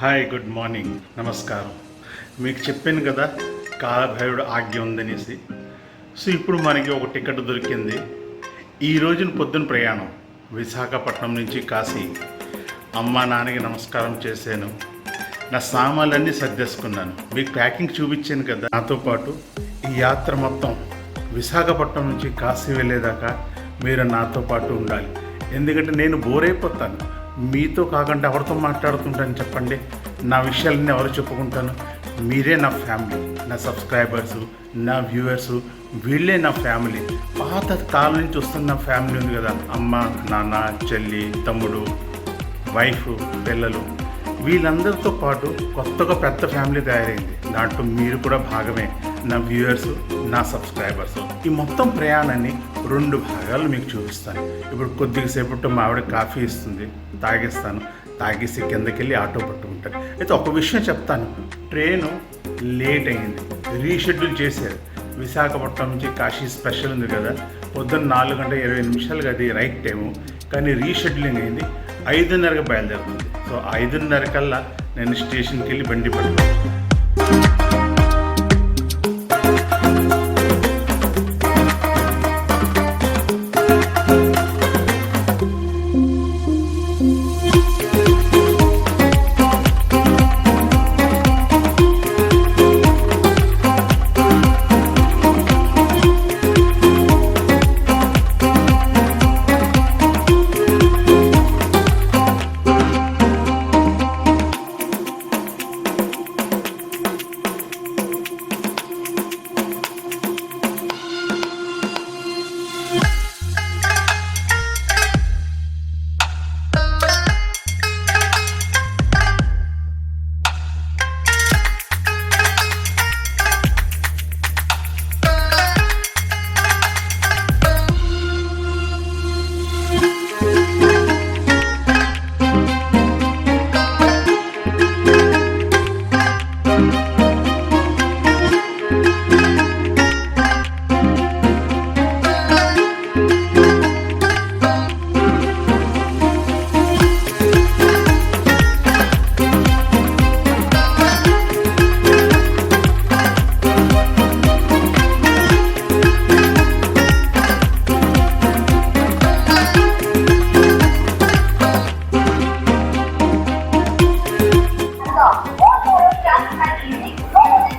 Hi, good morning, నమస్కారం. మీకు చెప్పాను కదా కాలభైరుడు ఆజ్ఞ ఉందనేసి. సో ఇప్పుడు మనకి ఒక టికెట్ దొరికింది. ఈ రోజున పొద్దున ప్రయాణం విశాఖపట్నం నుంచి కాశీ. అమ్మ నాన్నకి నమస్కారం చేశాను, నా సామాన్లన్నీ సర్దేసుకున్నాను. మీకు ప్యాకింగ్ చూపించాను కదా. నాతో పాటు ఈ యాత్ర మొత్తం విశాఖపట్నం నుంచి కాశీ వెళ్ళేదాకా మీరు నాతో పాటు ఉండాలి. ఎందుకంటే నేను బోర్ అయిపోతాను. మీతో కాకుండా ఎవరితో మాట్లాడుతుంటాను చెప్పండి? నా విషయాలన్నీ ఎవరు చెప్పుకుంటాను? మీరే నా ఫ్యామిలీ, నా సబ్స్క్రైబర్సు, నా వ్యూవర్సు, వీళ్ళే నా ఫ్యామిలీ. పాత కాలం నుంచి వస్తున్న ఫ్యామిలీ ఉంది కదా, అమ్మ నాన్న చెల్లి తమ్ముడు వైఫ్ పిల్లలు, వీళ్ళందరితో పాటు కొత్తగా పెద్ద ఫ్యామిలీ తయారైంది. దాంట్లో మీరు కూడా భాగమే, నా వ్యూవర్సు, నా సబ్స్క్రైబర్సు. ఈ మొత్తం ప్రయాణాన్ని 2 భాగాలు మీకు చూపిస్తాను. ఇప్పుడు కొద్దిగా సేపట్లో మా ఆవిడ కాఫీ ఇస్తుంది, తాగేస్తాను. తాగేసి కిందకెళ్ళి ఆటో పట్టుకుంటాను. అయితే ఒక విషయం చెప్తాను, ట్రైను లేట్ అయింది, రీషెడ్యూల్ చేశారు. విశాఖపట్నం నుంచి కాశీ స్పెషల్ ఉంది కదా, పొద్దున్న 4:20 అది రైట్ టైము, కానీ రీషెడ్యూలింగ్ అయింది. 5:30కి బయలుదేరుతుంది. సో 5:30 కల్లా నేను స్టేషన్కి వెళ్ళి బండి పట్టుకున్నాను.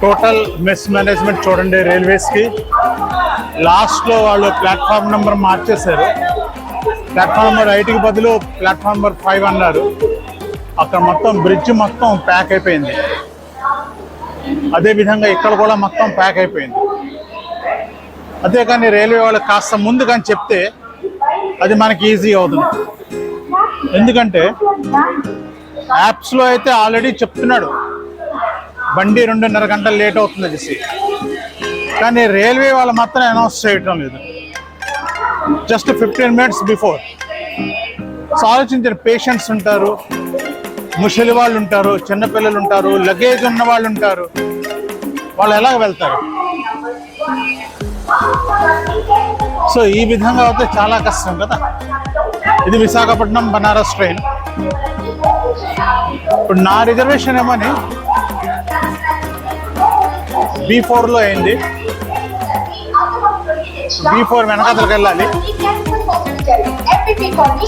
టోటల్ మెస్ మేనేజ్మెంట్ చూడండి. రైల్వేస్కి లాస్ట్లో వాళ్ళు ప్లాట్ఫామ్ నెంబర్ మార్చేశారు. ప్లాట్ఫామ్ నెంబర్ 8కి బదులు ప్లాట్ఫామ్ నెంబర్ 5 అన్నారు. అక్కడ మొత్తం బ్రిడ్జ్ మొత్తం ప్యాక్ అయిపోయింది. అదేవిధంగా ఇక్కడ కూడా మొత్తం ప్యాక్ అయిపోయింది. అదే కానీ రైల్వే వాళ్ళు కాస్త ముందు కానీ చెప్తే అది మనకి ఈజీ అవుతుంది. ఎందుకంటే యాప్స్లో అయితే ఆల్రెడీ చెప్తున్నాడు బండి 2.5 గంటలు లేట్ అవుతుంది అనేసి, కానీ రైల్వే వాళ్ళు మాత్రం అనౌన్స్ చేయటం లేదు. Just 15 minutes before. సో ఆలోచించిన పేషెంట్స్ ఉంటారు, ముసలి వాళ్ళు ఉంటారు, చిన్నపిల్లలు ఉంటారు, లగేజ్ ఉన్న వాళ్ళు ఉంటారు, వాళ్ళు ఎలా వెళ్తారు? సో ఈ విధంగా అయితే చాలా కష్టం కదా. ఇది విశాఖపట్నం బనారస్ ట్రైన్. ఇప్పుడు నా రిజర్వేషన్ ఏమని B4లో అయింది. B4 వెనకాతలకు వెళ్ళాలి.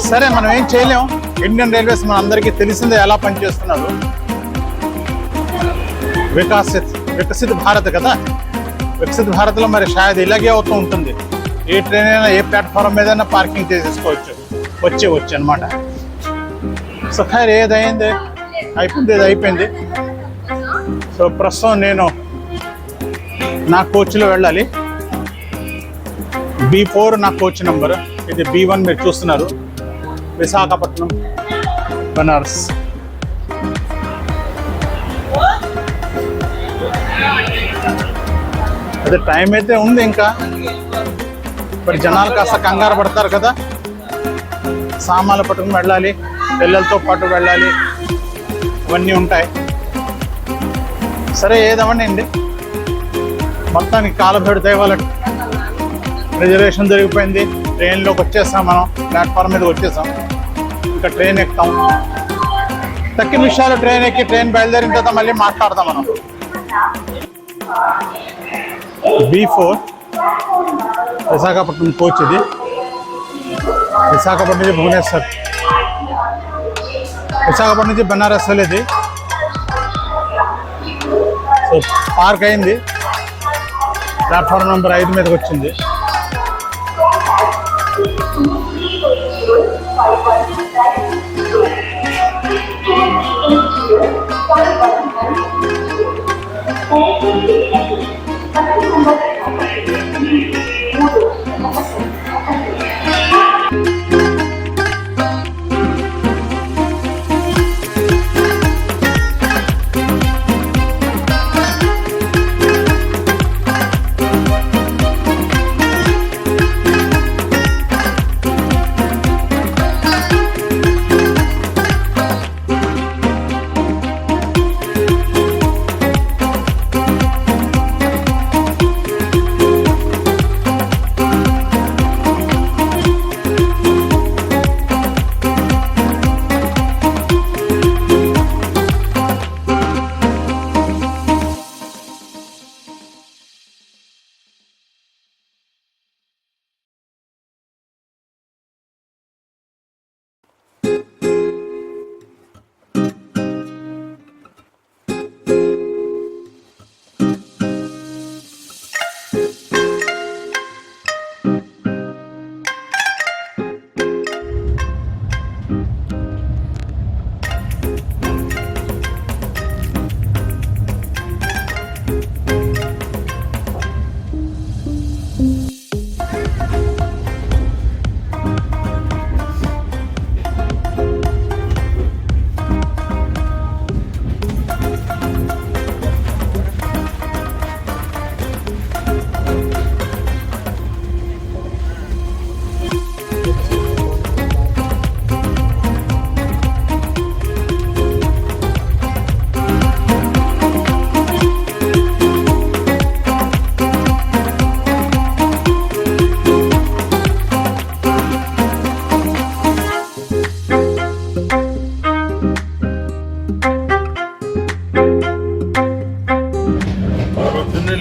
సరే, మనం ఏం చేయలేం. ఇండియన్ రైల్వేస్ మన అందరికీ తెలిసిందే ఎలా పనిచేస్తున్నారు. వికసిత్ భారత్ కదా. వికసిత్ భారత్లో మరి షాయద్ ఇలాగే అవుతూ ఉంటుంది. ఏ ట్రైన్ అయినా ఏ ప్లాట్ఫామ్ మీద పార్కింగ్ చేసేసుకోవచ్చు, వచ్చి అనమాట. సో ఖైర్ ఏదైంది అయిపోయింది, ఇది అయిపోయింది. సో ప్రస్తుతం నేను నా కోచ్లో వెళ్ళాలి. B4 నా కోచ్ నెంబర్. ఇది B1 మీరు చూస్తున్నారు, విశాఖపట్నం బనారస్. అదే టైం అయితే ఉంది ఇంకా, మరి జనాలు కాస్త కంగారు పడతారు కదా. సామాన్లు పట్టుకుని వెళ్ళాలి, పిల్లలతో పాటు వెళ్ళాలి, ఇవన్నీ ఉంటాయి. సరే ఏదవనండి, మొత్తానికి కాలభేడు దైవాల రిజర్వేషన్ జరిగిపోయింది. ట్రైన్లోకి వచ్చేసాం, మనం ప్లాట్ఫామ్ మీద వచ్చేసాం. ఇంకా ట్రైన్ ఎక్కుతాం. తక్కిన విషయాలు ట్రైన్ ఎక్కి ట్రైన్ బయలుదేరిన తర్వాత మళ్ళీ మాట్లాడదాం మనం. B4 విశాఖపట్నం కోచ్ ఇది. విశాఖపట్నం నుంచి భువనేశ్వర్, విశాఖపట్నం నుంచి బనారస్ వెళ్ళేది. సో పార్క్ అయింది, ప్లాట్ఫామ్ నెంబర్ 5 మీదకి వచ్చింది.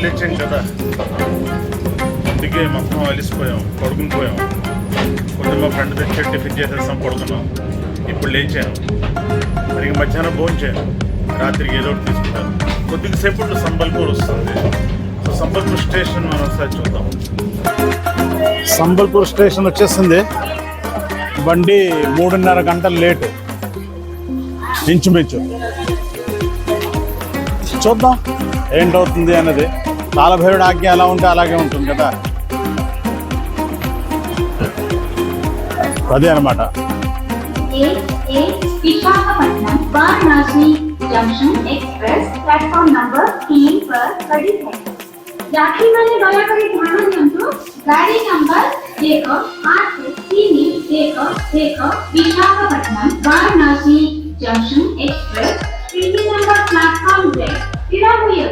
లేచాం కదా, అందుకే మొత్తం అలిసిపోయాం, పడుకుని పోయాం. కొంచెం మా ఫ్రెండ్ తెచ్చి టిఫిన్ చేసేస్తాం, పడుకున్నాం. ఇప్పుడు లేచాను, మరి మధ్యాహ్నం భోంచాను, రాత్రికి ఏదో ఒకటి తీసుకుంటాను. కొద్దిగా సేపు సంబల్పూర్ వస్తుంది. సో సంబల్పూర్ స్టేషన్ మనం ఒకసారి చూద్దాం. సంబల్పూర్ స్టేషన్ వచ్చేస్తుంది. బండి 3.5 గంటలు లేటు ఇంచుమించు. చూద్దాం ఏంటవుతుంది అన్నది. కాలభైరుడు ఆజ్ఞ ఎలా ఉంటే అలాగే ఉంటుంది కదా, అదే అనమాట. Visakhapatnam Varanasi junction express platform number 3 पर खड़ी है। यात्री माने दयाकरी ध्यान दियंतु। गाड़ी number 18311 Visakhapatnam Varanasi junction express train number platform 2 तिरामुयल